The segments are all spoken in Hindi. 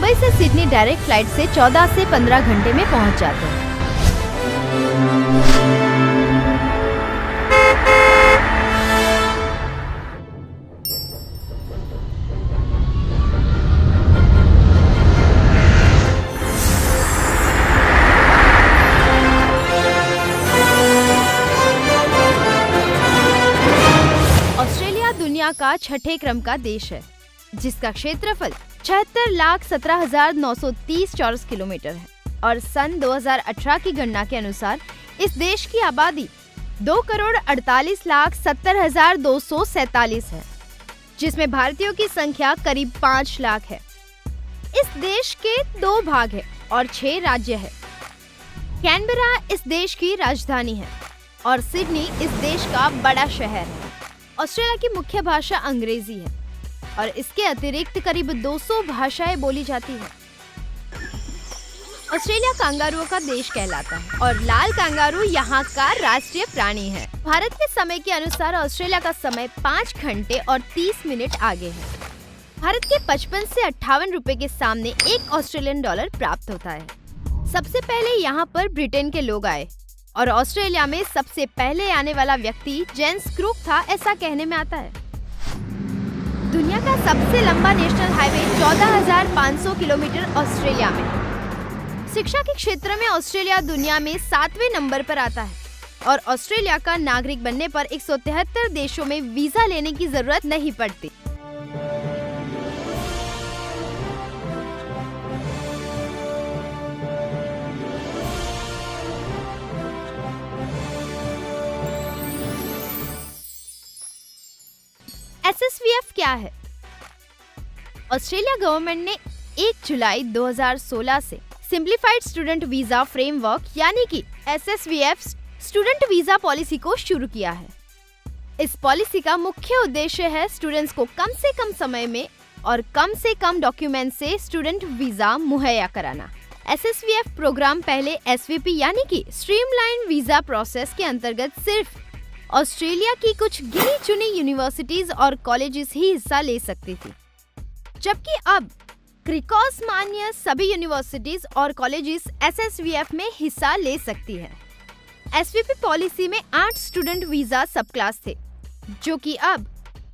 मुंबई से सिडनी डायरेक्ट फ्लाइट से 14 से 15 घंटे में पहुंच जाते हैं। ऑस्ट्रेलिया दुनिया का छठे क्रम का देश है, जिसका क्षेत्रफल 76,17,930 चौरस किलोमीटर है और सन 2018 की गणना के अनुसार इस देश की आबादी 2,48,70,247 है, जिसमें भारतीयों की संख्या करीब 5 लाख है। इस देश के 2 भाग है और 6 राज्य है। कैनबरा इस देश की राजधानी है और सिडनी इस देश का बड़ा शहर है। ऑस्ट्रेलिया की मुख्य भाषा अंग्रेजी है और इसके अतिरिक्त करीब 200 भाषाएं बोली जाती है। ऑस्ट्रेलिया कंगारुओं का देश कहलाता है और लाल कंगारू यहाँ का राष्ट्रीय प्राणी है। भारत के समय के अनुसार ऑस्ट्रेलिया का समय 5 घंटे और 30 मिनट आगे है। भारत के 55 से 58 रुपए के सामने एक ऑस्ट्रेलियन डॉलर प्राप्त होता है। सबसे पहले यहाँ पर ब्रिटेन के लोग आए और ऑस्ट्रेलिया में सबसे पहले आने वाला व्यक्ति जेम्स क्रूक था, ऐसा कहने में आता है। दुनिया का सबसे लंबा नेशनल हाईवे 14,500 किलोमीटर ऑस्ट्रेलिया में है। शिक्षा के क्षेत्र में ऑस्ट्रेलिया दुनिया में 7वें नंबर पर आता है और ऑस्ट्रेलिया का नागरिक बनने पर 173 देशों में वीजा लेने की जरूरत नहीं पड़ती। SSVF क्या है? ऑस्ट्रेलिया गवर्नमेंट ने 1 जुलाई 2016 से सिंप्लीफाइड स्टूडेंट वीजा फ्रेमवर्क यानी कि SSVF स्टूडेंट वीजा पॉलिसी को शुरू किया है। इस पॉलिसी का मुख्य उद्देश्य है स्टूडेंट्स को कम से कम समय में और कम से कम डॉक्यूमेंट से स्टूडेंट वीजा मुहैया कराना। SSVF प्रोग्राम पहले SVP यानी कि स्ट्रीमलाइन वीजा प्रोसेस के अंतर्गत सिर्फ ऑस्ट्रेलिया की कुछ गिनी चुनी यूनिवर्सिटीज और कॉलेजेस ही हिस्सा ले सकती थी, जबकि अब क्रिकॉस मान्य सभी यूनिवर्सिटीज और कॉलेजेस SSVF में हिस्सा ले सकती है। SVP पॉलिसी में 8 स्टूडेंट वीजा सब क्लास थे, जो कि अब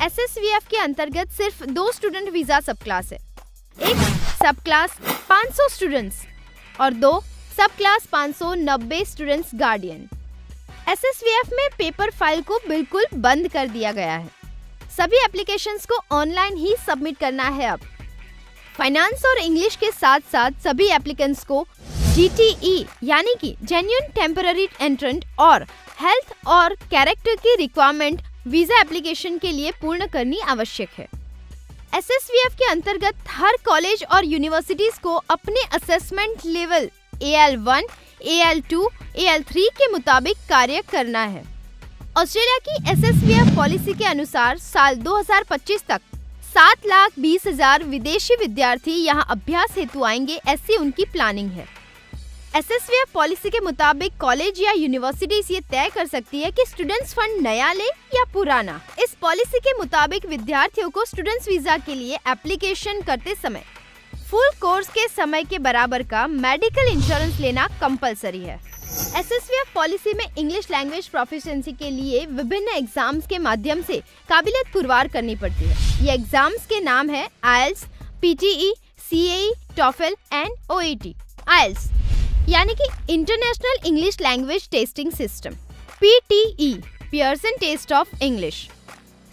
SSVF के अंतर्गत सिर्फ 2 स्टूडेंट वीजा सब क्लास है। एक सब क्लास 500 स्टूडेंट्स और 2 सब क्लास 590 स्टूडेंट्स गार्डियन। SSVF में पेपर फाइल को बिल्कुल बंद कर दिया गया है। सभी एप्लीकेशंस को ऑनलाइन ही सबमिट करना है। अब फाइनेंस और इंग्लिश के साथ साथ सभी एप्लीकेंट्स को GTE यानी कि जेन्युइन टेम्पररी एंट्रेंट और हेल्थ और कैरेक्टर की रिक्वायरमेंट वीजा एप्लीकेशन के लिए पूर्ण करनी आवश्यक है। SSVF के अंतर्गत हर कॉलेज और यूनिवर्सिटीज को अपने assessment level AL1, AL2, AL3 के मुताबिक कार्य करना है। ऑस्ट्रेलिया की SSVF पॉलिसी के अनुसार साल 2025 तक 7,20,000 विदेशी विद्यार्थी यहां अभ्यास हेतु आएंगे, ऐसी उनकी प्लानिंग है। SSVF पॉलिसी के मुताबिक कॉलेज या यूनिवर्सिटीज ये तय कर सकती है कि स्टूडेंट्स फंड नया ले या पुराना। इस पॉलिसी के मुताबिक विद्यार्थियों को स्टूडेंट्स वीजा के लिए एप्लीकेशन करते समय फुल कोर्स के समय के बराबर का मेडिकल इंश्योरेंस लेना कंपलसरी है। SSVF पॉलिसी में इंग्लिश लैंग्वेज प्रोफिशिएंसी के लिए विभिन्न एग्जाम्स के माध्यम से काबिलियत पुरवार करनी पड़ती है। ये एग्जाम्स के नाम है IELTS, PTE, CAE, TOEFL and OET। IELTS यानी कि international English language testing system. PTE Pearson test of English.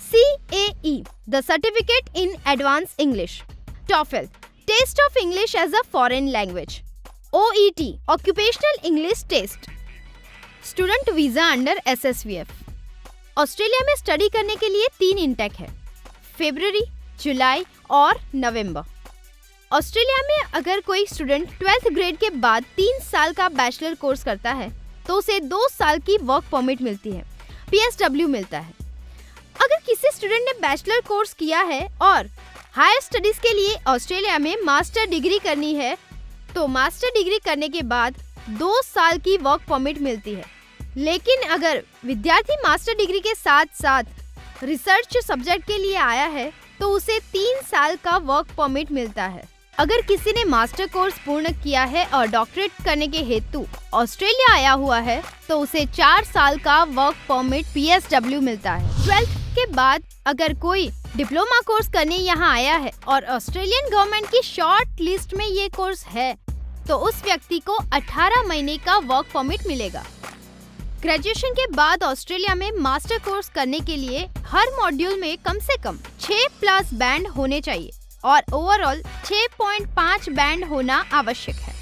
CAE the certificate in advance English. TOEFL test of English as a foreign language. OET occupational English test. Student visa under SSVF। Australia में स्टडी करने के लिए 3 इंटेक है, फरवरी, जुलाई और नवंबर। ऑस्ट्रेलिया में अगर कोई स्टूडेंट 12th ग्रेड के बाद 3 साल का बैचलर कोर्स करता है तो उसे 2 साल की वर्क परमिट मिलती है, PSW मिलता है। अगर किसी स्टूडेंट ने बैचलर कोर्स किया है और हायर स्टडीज के लिए ऑस्ट्रेलिया में मास्टर डिग्री करनी है तो मास्टर डिग्री करने के बाद 2 साल की वर्क परमिट मिलती है। लेकिन अगर विद्यार्थी मास्टर डिग्री के साथ साथ रिसर्च सब्जेक्ट के लिए आया है तो उसे 3 साल का वर्क परमिट मिलता है। अगर किसी ने मास्टर कोर्स पूर्ण किया है और डॉक्टरेट करने के हेतु ऑस्ट्रेलिया आया हुआ है तो उसे 4 साल का वर्क परमिट PSW मिलता है। 12th के बाद अगर कोई डिप्लोमा कोर्स करने यहाँ आया है और ऑस्ट्रेलियन गवर्नमेंट की शॉर्ट लिस्ट में ये कोर्स है तो उस व्यक्ति को 18 महीने का वर्क परमिट मिलेगा। ग्रेजुएशन के बाद ऑस्ट्रेलिया में मास्टर कोर्स करने के लिए हर मॉड्यूल में कम से कम 6+ बैंड होने चाहिए और ओवरऑल 6.5 बैंड होना आवश्यक है।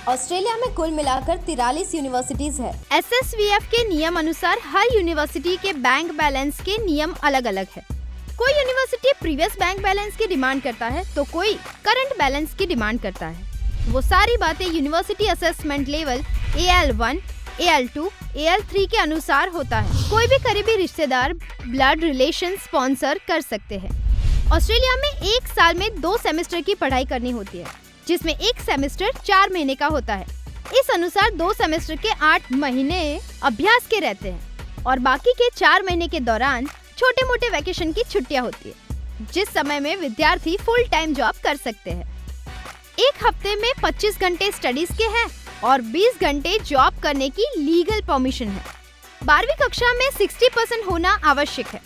ऑस्ट्रेलिया में कुल मिलाकर 43 यूनिवर्सिटीज है। SSVF के नियम अनुसार हर यूनिवर्सिटी के बैंक बैलेंस के नियम अलग अलग है। कोई यूनिवर्सिटी प्रीवियस बैंक बैलेंस की डिमांड करता है तो कोई करंट बैलेंस की डिमांड करता है। वो सारी बातें university assessment level AL1, AL2, AL3 के अनुसार होता है। कोई भी करीबी रिश्तेदार ब्लड रिलेशन स्पॉन्सर कर सकते हैं। ऑस्ट्रेलिया में 1 साल में 2 सेमेस्टर की पढ़ाई करनी होती है, जिसमें एक सेमेस्टर 4 महीने का होता है। इस अनुसार 2 सेमेस्टर के 8 महीने अभ्यास के रहते हैं और बाकी के 4 महीने के दौरान छोटे मोटे वैकेशन की छुट्टियां होती है, जिस समय में विद्यार्थी फुल टाइम जॉब कर सकते हैं। एक हफ्ते में 25 घंटे स्टडीज के हैं और 20 घंटे जॉब करने की लीगल परमिशन है। 12वीं कक्षा में 60% होना आवश्यक है।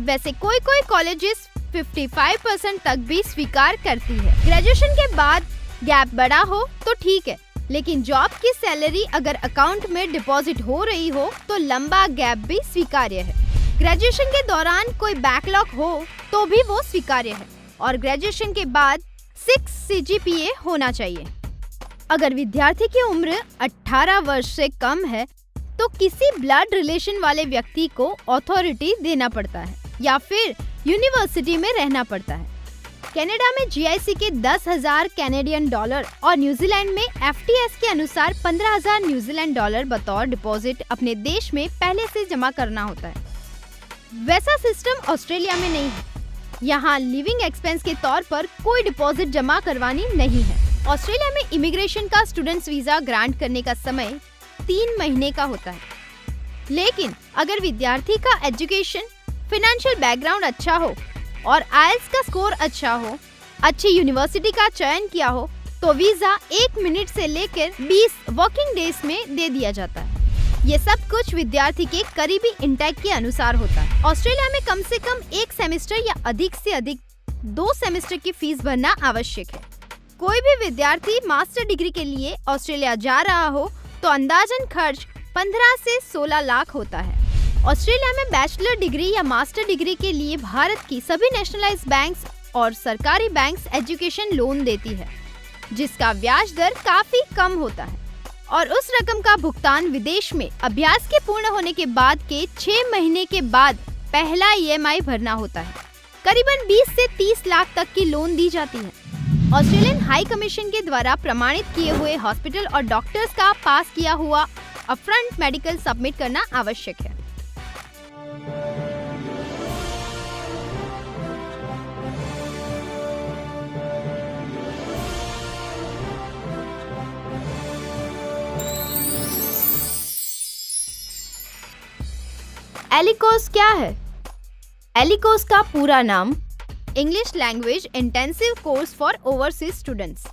वैसे कोई कॉलेजेस 55% तक भी स्वीकार करती है। ग्रेजुएशन के बाद गैप बड़ा हो तो ठीक है, लेकिन जॉब की सैलरी अगर अकाउंट में डिपॉजिट हो रही हो तो लंबा गैप भी स्वीकार्य है। ग्रेजुएशन के दौरान कोई बैकलॉग हो तो भी वो स्वीकार्य है और ग्रेजुएशन के बाद 6 CGPA होना चाहिए। अगर विद्यार्थी की उम्र 18 वर्ष से कम है तो किसी ब्लड रिलेशन वाले व्यक्ति को अथॉरिटी देना पड़ता है या फिर यूनिवर्सिटी में रहना पड़ता है। कनाडा में GIC के 10,000 कैनेडियन डॉलर और न्यूजीलैंड में FTS के अनुसार 15,000 न्यूजीलैंड डॉलर बतौर डिपॉजिट अपने देश में पहले से जमा करना होता है। वैसा सिस्टम ऑस्ट्रेलिया में नहीं है। यहाँ लिविंग एक्सपेंस के तौर पर कोई डिपॉजिट जमा करवानी नहीं है। ऑस्ट्रेलिया में इमिग्रेशन का स्टूडेंट्स वीजा ग्रांट करने का समय 3 महीने का होता है, लेकिन अगर विद्यार्थी का एजुकेशन, फाइनेंशियल बैकग्राउंड अच्छा हो और IELTS का स्कोर अच्छा हो, अच्छी यूनिवर्सिटी का चयन किया हो तो वीजा 1 मिनट से लेकर 20 वर्किंग डेज में दे दिया जाता है। ये सब कुछ विद्यार्थी के करीबी इंटेक के अनुसार होता है। ऑस्ट्रेलिया में कम से कम 1 सेमेस्टर या अधिक से अधिक 2 सेमेस्टर की फीस भरना आवश्यक है। कोई भी विद्यार्थी मास्टर डिग्री के लिए ऑस्ट्रेलिया जा रहा हो तो अंदाजन खर्च 15 से 16 लाख होता है। ऑस्ट्रेलिया में बैचलर डिग्री या मास्टर डिग्री के लिए भारत की सभी नेशनलाइज्ड बैंक्स और सरकारी बैंक्स एजुकेशन लोन देती है, जिसका ब्याज दर काफी कम होता है और उस रकम का भुगतान विदेश में अभ्यास के पूर्ण होने के बाद के 6 महीने के बाद पहला EMI भरना होता है। करीबन 20 से 30 लाख तक की लोन दी जाती है। ऑस्ट्रेलियन हाई कमीशन के द्वारा प्रमाणित किए हुए हॉस्पिटल और डॉक्टर्स का पास किया हुआ अपफ्रंट मेडिकल सबमिट करना आवश्यक है। एलिकोस क्या है? एलिकोस का पूरा नाम English language intensive course for overseas students.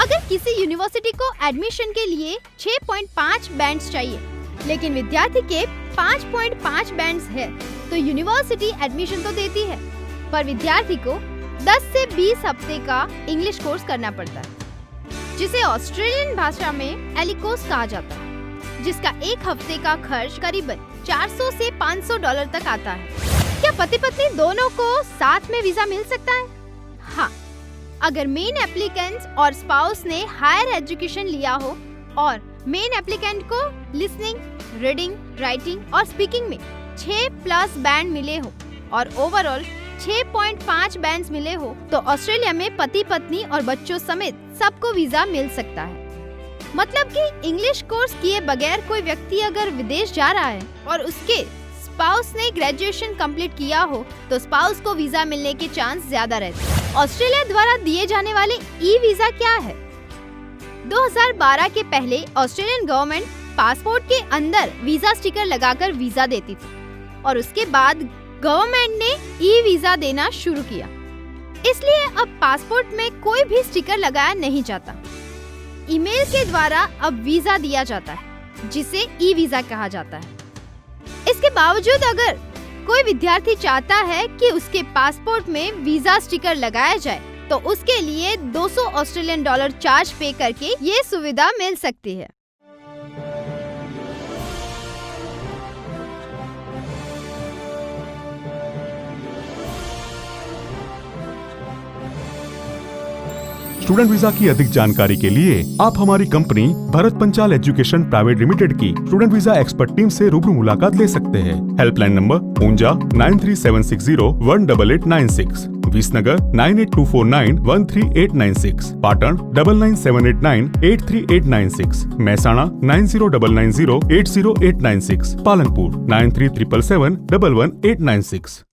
अगर किसी यूनिवर्सिटी को एडमिशन के लिए 6.5 बैंड्स चाहिए, लेकिन विद्यार्थी के 5.5 बैंड्स है, तो यूनिवर्सिटी एडमिशन तो देती है, पर विद्यार्थी को 10 से 20 हफ्ते का इंग्लिश कोर्स करना पड़ता है, जिसे ऑस्ट्रेलियन भाषा में एलिकोस कहा जाता है, जिसका 1 हफ्ते का खर्च करीबन 400 से $500 तक आता है। क्या पति पत्नी दोनों को साथ में वीजा मिल सकता है? हाँ, अगर मेन एप्लीकेंट और स्पाउस ने हायर एजुकेशन लिया हो और मेन एप्लीकेंट को लिसनिंग, रीडिंग, राइटिंग और स्पीकिंग में 6+ बैंड मिले हो और ओवरऑल 6.5 बैंड्स मिले हो, तो ऑस्ट्रेलिया में पति पत्नी और बच्चों समेत सबको वीजा मिल सकता है। मतलब कि इंग्लिश कोर्स किए बगैर कोई व्यक्ति अगर विदेश जा रहा है और उसके स्पाउस ने ग्रेजुएशन कंप्लीट किया हो तो स्पाउस को वीजा मिलने के चांस ज्यादा रहते हैं। ऑस्ट्रेलिया द्वारा दिए जाने वाले ई-वीजा क्या है? 2012 के पहले ऑस्ट्रेलियन गवर्नमेंट पासपोर्ट के अंदर वीजा स्टिकर लगाकर वीजा देती थी और उसके बाद गवर्नमेंट ने ई-वीजा देना शुरू किया। इसलिए अब पासपोर्ट में कोई भी स्टिकर लगाया नहीं जाता। ईमेल के द्वारा अब वीजा दिया जाता है, जिसे ई वीजा कहा जाता है। इसके बावजूद अगर कोई विद्यार्थी चाहता है कि उसके पासपोर्ट में वीजा स्टिकर लगाया जाए, तो उसके लिए 200 ऑस्ट्रेलियन डॉलर चार्ज पे करके ये सुविधा मिल सकती है। स्टूडेंट वीजा की अधिक जानकारी के लिए आप हमारी company Bharat Panchal education private limited की स्टूडेंट वीजा एक्सपर्ट टीम से रूबरू मुलाकात ले सकते हैं। Helpline number Unjha 9376018896, Visnagar 9824913896, Patan 9978983896, Mehsana 9099080896, Palanpur 9377711896।